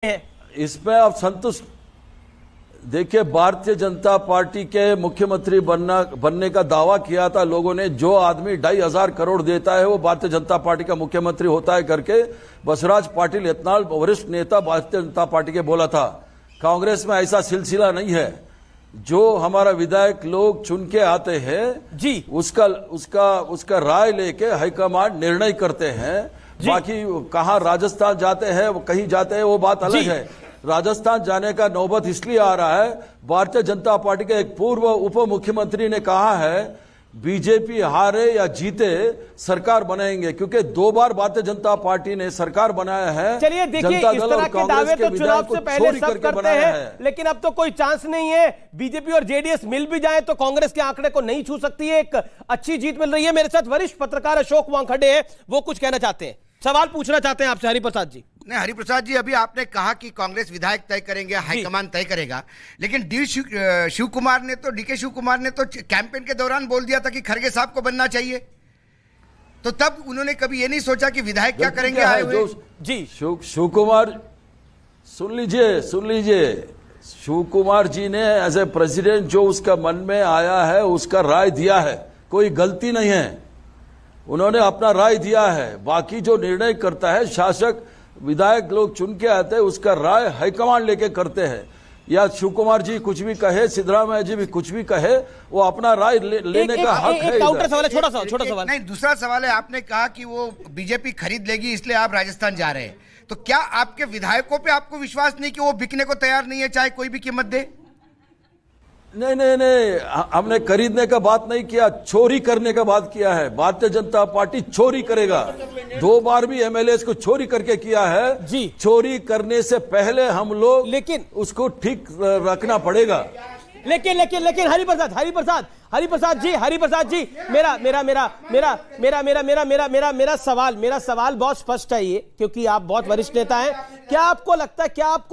हैं। इसमें आप संतुष्ट देखिए, भारतीय जनता पार्टी के मुख्यमंत्री बनने का दावा किया था लोगों ने। जो आदमी 2,500 करोड़ देता है वो भारतीय जनता पार्टी का मुख्यमंत्री होता है करके बसवराज पाटिल इतना वरिष्ठ नेता भारतीय जनता पार्टी के बोला था। कांग्रेस में ऐसा सिलसिला नहीं है। जो हमारा विधायक लोग चुन के आते हैं जी, उसका राय लेके हाईकमांड निर्णय करते हैं। बाकी कहाँ राजस्थान जाते हैं, वो कहीं जाते हैं, वो बात अलग है। राजस्थान जाने का नौबत इसलिए आ रहा है, भारतीय जनता पार्टी के एक पूर्व उप मुख्यमंत्री ने कहा है बीजेपी हारे या जीते सरकार बनाएंगे, क्योंकि 2 बार भारतीय जनता पार्टी ने सरकार बनाया है। चलिए देखिए, इस तरह के दावे तो चुनाव से पहले सब करते हैं, लेकिन अब तो कोई चांस नहीं है। बीजेपी और जेडीएस मिल भी जाए तो कांग्रेस के आंकड़े को नहीं छू सकती है। एक अच्छी जीत मिल रही है। मेरे साथ वरिष्ठ पत्रकार अशोक वानखेड़े हैं, वो कुछ कहना चाहते हैं, सवाल पूछना चाहते हैं आपसे। हरिप्रसाद जी। नहीं, हरिप्रसाद जी, अभी आपने कहा कि कांग्रेस विधायक तय करेंगे, हाईकमान तय करेगा, लेकिन डीके शिव कुमार ने तो कैंपेन के दौरान बोल दिया था कि खड़गे साहब को बनना चाहिए। तो तब उन्होंने कभी ये नहीं सोचा कि विधायक क्या करेंगे आए हुए? जी, शिव कुमार, सुन लीजिए, शिव कुमार जी ने एज ए प्रेसिडेंट जो उसका मन में आया है उसका राय दिया है, कोई गलती नहीं है। उन्होंने अपना राय दिया है। बाकी जो निर्णय करता है शासक, विधायक लोग चुन के आते हैं, उसका राय हाईकमांड लेके करते हैं। या शिव कुमार जी कुछ भी कहे, सिद्धरामैया जी भी कुछ भी कहे, वो अपना राय लेने का हक है। काउंटर सवाल है, छोटा सवाल। नहीं, दूसरा सवाल है, आपने कहा कि वो बीजेपी खरीद लेगी इसलिए आप राजस्थान जा रहे हैं। तो क्या आपके विधायकों पे आपको विश्वास नहीं कि वो बिकने को तैयार नहीं है, चाहे कोई भी कीमत दे? नहीं, हमने खरीदने का बात नहीं किया, चोरी करने का बात किया है। भारतीय जनता पार्टी चोरी करेगा। 2 बार भी एमएलए को चोरी करके किया है जी। चोरी करने से पहले हम लोग लेकिन उसको ठीक रखना पड़ेगा। लेकिन हरिप्रसाद जी, मेरा सवाल बहुत स्पष्ट है ये, क्योंकि आप बहुत वरिष्ठ नेता हैं। क्या आपको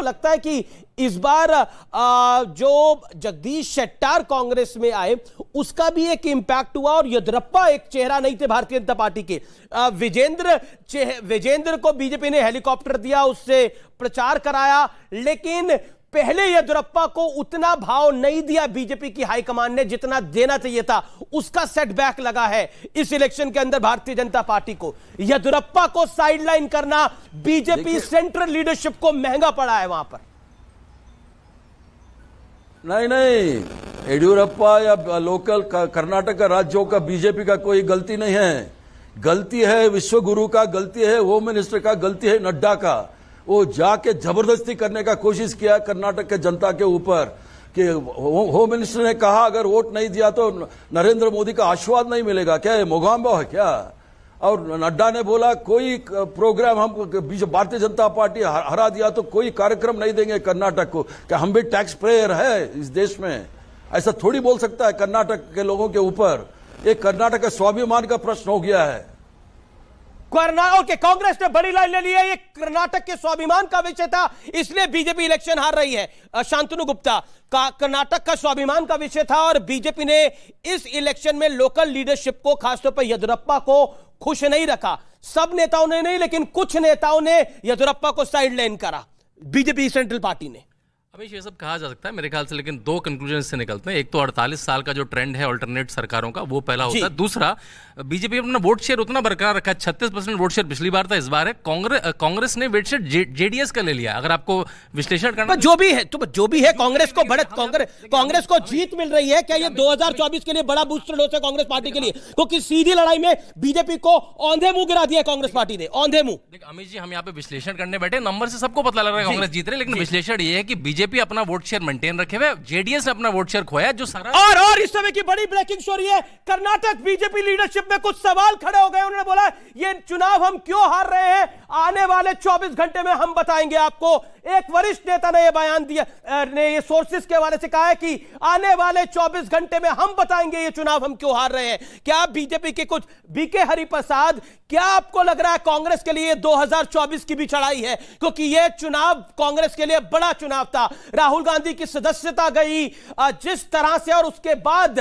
लगता है कि इस बार जो जगदीश शेट्टार कांग्रेस में आए उसका भी एक इंपैक्ट हुआ, और येदियुरप्पा एक चेहरा नहीं थे भारतीय जनता पार्टी के। विजेंद्र को बीजेपी ने हेलीकॉप्टर दिया, उससे प्रचार कराया, लेकिन पहले येदियुरप्पा को उतना भाव नहीं दिया बीजेपी की हाईकमान ने जितना देना चाहिए था। उसका सेटबैक लगा है इस इलेक्शन के अंदर भारतीय जनता पार्टी को। येदियुरप्पा को साइडलाइन करना बीजेपी सेंट्रल लीडरशिप को महंगा पड़ा है वहां पर। नहीं, येदियुरप्पा या लोकल कर्नाटक का राज्यों का बीजेपी का कोई गलती नहीं है। गलती है विश्वगुरु का, गलती है होम मिनिस्टर का, गलती है नड्डा का। वो जाके जबरदस्ती करने का कोशिश किया कर्नाटक के जनता के ऊपर कि होम मिनिस्टर ने कहा अगर वोट नहीं दिया तो नरेंद्र मोदी का आशीर्वाद नहीं मिलेगा। क्या ये मोगाम्बो है क्या? और नड्डा ने बोला कोई प्रोग्राम हम भारतीय जनता पार्टी हरा दिया तो कोई कार्यक्रम नहीं देंगे कर्नाटक को। क्या हम भी टैक्स पेयर है इस देश में? ऐसा थोड़ी बोल सकता है कर्नाटक के लोगों के ऊपर। ये कर्नाटक का स्वाभिमान का प्रश्न हो गया है। कांग्रेस ने बड़ी लाइन ले ली है। ये कर्नाटक के स्वाभिमान का विषय था, इसलिए बीजेपी इलेक्शन हार रही है। शांतनु गुप्ता, कर्नाटक का स्वाभिमान का विषय था और बीजेपी ने इस इलेक्शन में लोकल लीडरशिप को, खासतौर पर येदियुरप्पा को खुश नहीं रखा। सब नेताओं ने नहीं, लेकिन कुछ नेताओं ने येदियुरप्पा को साइडलाइन करा, बीजेपी सेंट्रल पार्टी ने। हमेशा ये सब कहा जा सकता है मेरे ख्याल से, लेकिन 2 कंक्लूजन से निकलते हैं। एक तो 48 साल का जो ट्रेंड है अल्टरनेट सरकारों का, वो पहला होता है। दूसरा, बीजेपी अपना वोट शेयर उतना बरकरार रखा है। 36% वोट शेयर पिछली बार था, इस बार है। कांग्रेस ने वोट शेयर जेडीएस का ले लिया। अगर आपको विश्लेषण करना, जो भी है कांग्रेस को बढ़त, कांग्रेस को जीत मिल रही है। क्या ये 2024 के लिए बड़ा बूस्टर डोज है कांग्रेस पार्टी के लिए? क्योंकि सीधी लड़ाई में बीजेपी को औंधे मुंह गिरा दिया कांग्रेस पार्टी ने, औंधे मुंह। देखिए अमित जी, हम यहाँ पे विश्लेषण करने बैठे, नंबर से सबको पता लग रहा है कांग्रेस जीत रही है, लेकिन विश्लेषण ये है कि बीजेपी अपना वोट शेयर मेंटेन रखे हुए, जेडीएस ने अपना वोट शेयर खोया जो सारा। और इस समय की बड़ी ब्रेकिंग स्टोरी है, कर्नाटक बीजेपी लीडरशिप में कुछ सवाल खड़े हो गए। उन्होंने बोला ये चुनाव हम क्यों हार रहे हैं, आने वाले 24 घंटे में हम बताएंगे आपको। एक वरिष्ठ नेता ने यह बयान दिया, ने ये सोर्सेस के हवाले से कहा है कि आने वाले 24 घंटे में हम बताएंगे ये चुनाव हम क्यों हार रहे हैं। क्या बीजेपी के कुछ बीके हरिप्रसाद, क्या आपको लग रहा है कांग्रेस के लिए 2024 की भी चढ़ाई है? क्योंकि यह चुनाव कांग्रेस के लिए बड़ा चुनाव था। राहुल गांधी की सदस्यता गई जिस तरह से, और उसके बाद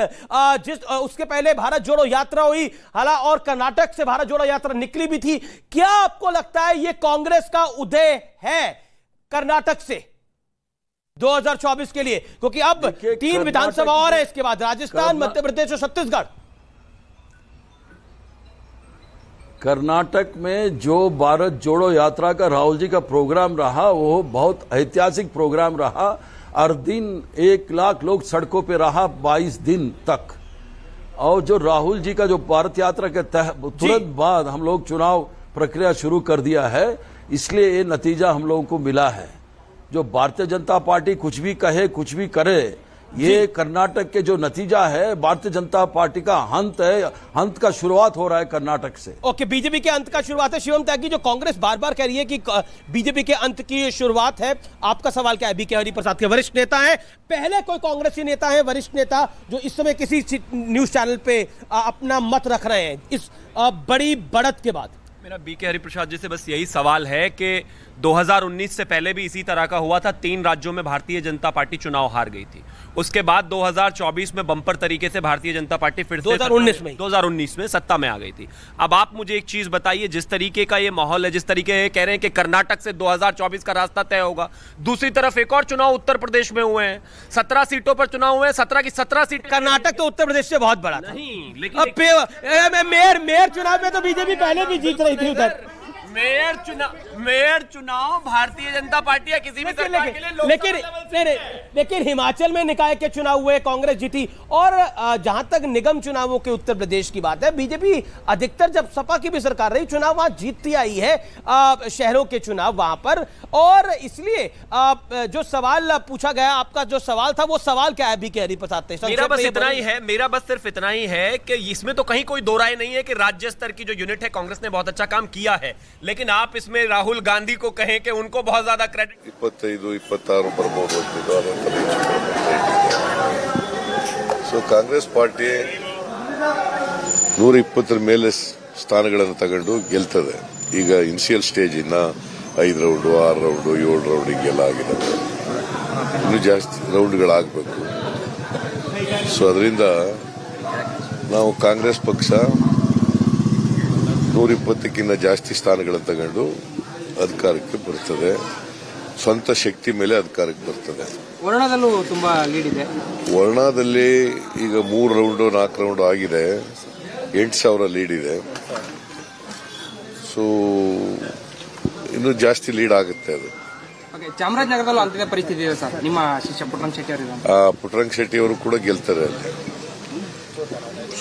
उसके पहले भारत जोड़ो यात्रा हुई, हालांकि, और कर्नाटक से भारत जोड़ो यात्रा निकली भी थी। क्या आपको लगता है यह कांग्रेस का उदय है? कर्नाटक से 2024 के लिए? क्योंकि अब 3 विधानसभा और है, इसके बाद राजस्थान, मध्य प्रदेश और छत्तीसगढ़। कर्नाटक में जो भारत जोड़ो यात्रा का राहुल जी का प्रोग्राम रहा वो बहुत ऐतिहासिक प्रोग्राम रहा। हर दिन 1 लाख लोग सड़कों पे रहा 22 दिन तक। और जो राहुल जी का जो भारत यात्रा के तुरंत बाद हम लोग चुनाव प्रक्रिया शुरू कर दिया है, इसलिए ये नतीजा हम लोगों को मिला है। जो भारतीय जनता पार्टी कुछ भी कहे कुछ भी करे, ये कर्नाटक के जो नतीजा है भारतीय जनता पार्टी का अंत है, अंत का शुरुआत हो रहा है कर्नाटक से। ओके, बीजेपी के अंत का शुरुआत है। शिवम त्यागी, जो कांग्रेस बार बार कह रही है कि बीजेपी के अंत की शुरुआत है, आपका सवाल क्या है? बीके हरिप्रसाद के वरिष्ठ नेता हैं, पहले कोई कांग्रेसी नेता है, वरिष्ठ नेता, जो इस समय किसी न्यूज चैनल पे अपना मत रख रहे हैं इस बड़ी बढ़त के बाद। मेरा बीके हरिप्रसाद जी से बस यही सवाल है कि 2019 से पहले भी इसी तरह का हुआ था। 3 राज्यों में भारतीय जनता पार्टी चुनाव हार गई थी। उसके बाद 2024 में बम्पर तरीके से भारतीय जनता पार्टी फिर से 2019 में सत्ता में आ गई थी। अब आप मुझे एक चीज बताइए, जिस तरीके का ये माहौल है, जिस तरीके कह रहे हैं कि कर्नाटक से 2024 का रास्ता तय होगा, दूसरी तरफ एक और चुनाव उत्तर प्रदेश में हुए हैं, 17 सीटों पर चुनाव हुए हैं, 17 की 17 सीट। कर्नाटक तो उत्तर प्रदेश से बहुत बड़ा था। नहीं, लेकिन मेयर चुनाव में तो बीजेपी पहले भी जीत रही थी उधर। मेयर चुनाव भारतीय जनता पार्टी या किसी भी सरकार के लिए लेकिन हिमाचल में निकाय के चुनाव हुए, कांग्रेस जीती। और जहां तक निगम चुनावों के उत्तर प्रदेश की बात है, बीजेपी अधिकतर जब सपा की भी सरकार रही, चुनाव वहां जीतती आई है, शहरों के चुनाव वहां पर। और इसलिए जो सवाल पूछा गया, आपका जो सवाल था वो सवाल क्या है बीके हरिप्रसाद? मेरा बस सिर्फ इतना ही है कि इसमें तो कहीं कोई दो राय नहीं है कि राज्य स्तर की जो यूनिट है कांग्रेस ने बहुत अच्छा काम किया है, लेकिन आप इसमें राहुल गांधी को कहें कि उनको बहुत ज्यादा क्रेडिट। 25-26 ಬರ್ಬೋದು ಸೊ ಕಾಂಗ್ರೆಸ್ ಪಾರ್ಟಿ 120 ಮೇಲೆ ಸ್ಥಾನಗಳನ್ನು ತಗೊಂಡು ಗೆಲ್ತದೆ. ಈಗ ಇನಿಷಿಯಲ್ ಸ್ಟೇಜ್ ಇನ್ನ 5 ರೌಂಡ್ 6 ರೌಂಡ್ 7 ರೌಂಡ್ ಹಿಂಗೆಲ್ಲ ಆಗಿದೆ. ಇನ್ನೂ ಜಾಸ್ತಿ ರೌಂಡ್ಗಳಾಗಬೇಕು. ಸೊ ಅದರಿಂದ ನಾವು ಕಾಂಗ್ರೆಸ್ ಪಕ್ಷ 120ಕ್ಕಿಂತ ಜಾಸ್ತಿ ಸ್ಥಾನಗಳನ್ನು ತಗೊಂಡು ಅಧಿಕಾರಕ್ಕೆ ಬರ್ತದೆ. ಸ್ವಂತ ಶಕ್ತಿ ಮೇಲೆ ಅಧಿಕಾರಕ್ಕೆ ಬರ್ತದೆ. ವರ್ಣದಲ್ಲೂ ತುಂಬಾ ಲೀಡ್ ಇದೆ. ವರ್ಣದಲ್ಲಿ ಈಗ 3 ರೌಂಡ್ 4 ರೌಂಡ್ ಆಗಿದೆ. 8,000 ಲೀಡ್ ಇದೆ. ಸೊ ಇನ್ನೂ ಜಾಸ್ತಿ ಲೀಡ್ ಆಗುತ್ತೆ ಅದು. ಚಾಮರಾಜನಗರದಲ್ಲೂ ಅಂತಿಮ ಪರಿಸ್ಥಿತಿ ಇದೆ ಸರ್. ನಿಮ್ಮ ಶಿಷ್ಯ ಪುಟ್ಟರಂಗ ಶೆಟ್ಟಿ ಅವರು ಪುಟ್ಟರಂಗ ಶೆಟ್ಟಿ ಅವರು ಕೂಡ ಗೆಲ್ತಾರೆ. ಅಲ್ಲಿ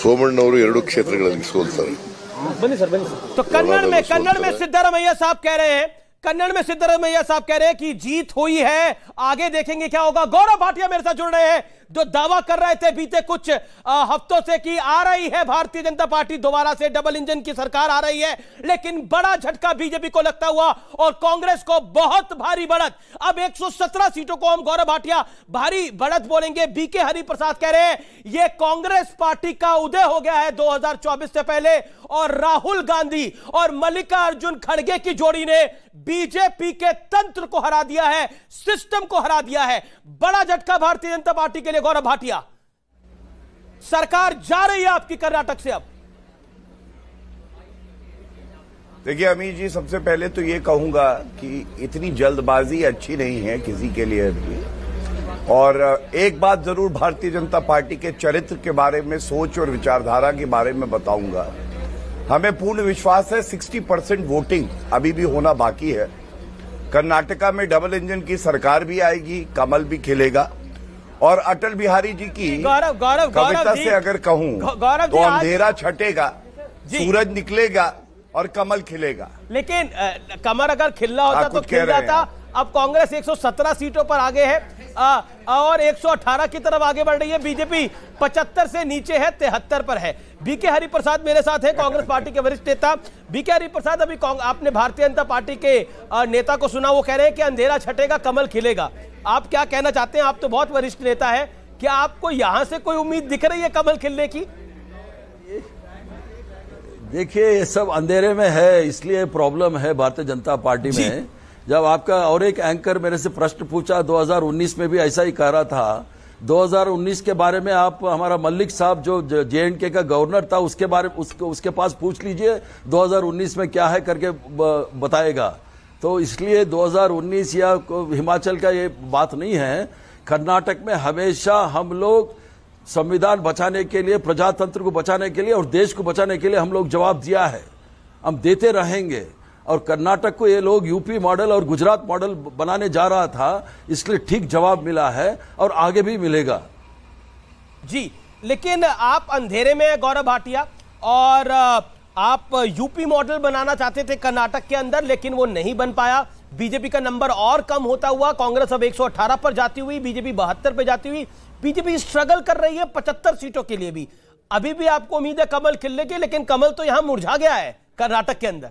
ಸೋಮಣ್ಣವರು 2 ಕ್ಷೇತ್ರಗಳಲ್ಲಿ ಸೋಲ್ತಾರೆ. तो कन्नड़ में सिद्धारमैया साहब कह रहे हैं, कि जीत हुई है, आगे देखेंगे क्या होगा। गौरव भाटिया मेरे साथ जुड़ रहे हैं, जो दावा कर रहे थे बीते कुछ हफ्तों से कि आ रही है भारतीय जनता पार्टी दोबारा से, डबल इंजन की सरकार आ रही है। लेकिन बड़ा झटका बीजेपी को लगता हुआ और कांग्रेस को बहुत भारी बढ़त। अब 117 सीटों को हम गौरव भाटिया भारी बढ़त बोलेंगे। बीके हरिप्रसाद कह रहे हैं यह कांग्रेस पार्टी का उदय हो गया है 2024 से पहले, और राहुल गांधी और मल्लिकार्जुन खड़गे की जोड़ी ने बीजेपी के तंत्र को हरा दिया है, सिस्टम को हरा दिया है। बड़ा झटका भारतीय जनता पार्टी के लिए। गौरव भाटिया, सरकार जा रही है आपकी कर्नाटक से। अब देखिए अमीर जी, सबसे पहले तो ये कहूंगा कि इतनी जल्दबाजी अच्छी नहीं है किसी के लिए भी। और एक बात जरूर भारतीय जनता पार्टी के चरित्र के बारे में, सोच और विचारधारा के बारे में बताऊंगा। हमें पूर्ण विश्वास है 60% वोटिंग अभी भी होना बाकी है। कर्नाटका में डबल इंजन की सरकार भी आएगी, कमल भी खिलेगा। और अटल बिहारी जी की कविता से अगर कहूं तो अंधेरा छटेगा, सूरज निकलेगा और कमल खिलेगा। लेकिन कमल अगर खिलना होता तो खिल जाता। अब कांग्रेस 117 सीटों पर आगे है और 118 की तरफ आगे बढ़ रही है। बीजेपी 75 से नीचे है, 73 पर है। बीके हरिप्रसाद मेरे साथ है, कांग्रेस पार्टी के वरिष्ठ नेता। बीके हरिप्रसाद, अभी आपने भारतीय जनता पार्टी के नेता को सुना, वो कह रहे हैं कि अंधेरा छटेगा कमल खिलेगा। आप क्या कहना चाहते हैं? आप तो बहुत वरिष्ठ नेता है, क्या आपको यहां से कोई उम्मीद दिख रही है कमल खिलने की? देखिए, ये सब अंधेरे में है, इसलिए प्रॉब्लम है भारतीय जनता पार्टी में। जब आपका और एक एंकर मेरे से प्रश्न पूछा, 2019 में भी ऐसा ही कह रहा था। 2019 के बारे में आप हमारा मल्लिक साहब जो JNK का गवर्नर था उसके पास पूछ लीजिए, 2019 में क्या है करके बताएगा। तो इसलिए 2019 या हिमाचल का ये बात नहीं है। कर्नाटक में हमेशा हम लोग संविधान बचाने के लिए, प्रजातंत्र को बचाने के लिए और देश को बचाने के लिए हम लोग जवाब दिया है, हम देते रहेंगे। और कर्नाटक को ये लोग यूपी मॉडल और गुजरात मॉडल बनाने जा रहा था, इसलिए ठीक जवाब मिला है और आगे भी मिलेगा। जी, लेकिन आप अंधेरे में गौरव भाटिया, और आप यूपी मॉडल बनाना चाहते थे कर्नाटक के अंदर, लेकिन वो नहीं बन पाया। बीजेपी का नंबर और कम होता हुआ कांग्रेस अब 118 पर जाती हुई, बीजेपी 72 पर जाती हुई। बीजेपी स्ट्रगल कर रही है 75 सीटों के लिए भी। अभी भी आपको उम्मीद है कमल खिलने की, लेकिन कमल तो यहां मुरझा गया है कर्नाटक के अंदर।